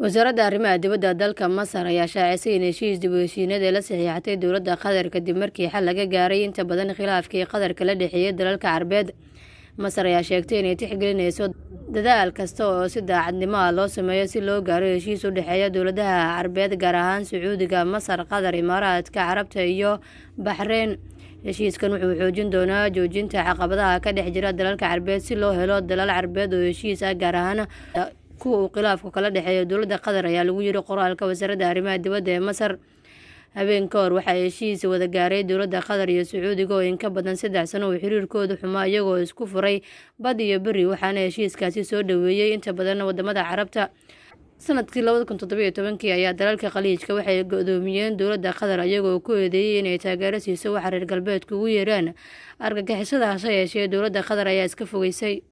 wasaaradda arrimaha dibadda dalka Masar ayaa shaacisay in heshiis dib u heshiineed la saxiixatay dowladda Qatar kadib markii xal laga gaaray inta badan khilaafkii Qatarka la dhexeeyay dalalka Carbeed. Masar ayaa sheegtay inay tixgelinayso dadaal kasta oo si daacadnimo ah loo sameeyo si loo gaaro heshiis u dhexeeya dowladaha Carbeed gaar ahaan Sacuudiga, Masar, Qatar, Imaaraadka Carabta iyo Baxrayn. Heshiiskan wuxuu xoojin doonaa joojinta caqabadaha ka dhex jira dalalka Carbeed si loo helo dalal Carbeed oo heshiis ah gaar ahaan kuwa uu khilaafku kala dhexeeyo dowladda Qatar ayaa lagu yiri qoraalka wasaaradda arrimaha dibadda ee Masar. Habeen ka hor waxaa heshiis wada gaaray dowladda Qatar iyo Sacuudiga oo in ka badan 3 sano uu xiriirkoodu xumaa iyagoo isku furay bad iyo bari, waxaana heshiiskaasi soo dhaweeyay inta badan wadamada Carabta. Sanadkii 2017 ayaa dalalka Khaliijka waxay go'doomiyeen dowladda Qatar iyagoo ku eedeeyay inay taageero siiso waxa reer galbeedku ugu yeeraan argagixisada, hase yeeshee dowladda Qatar ayaa iska fogeysay.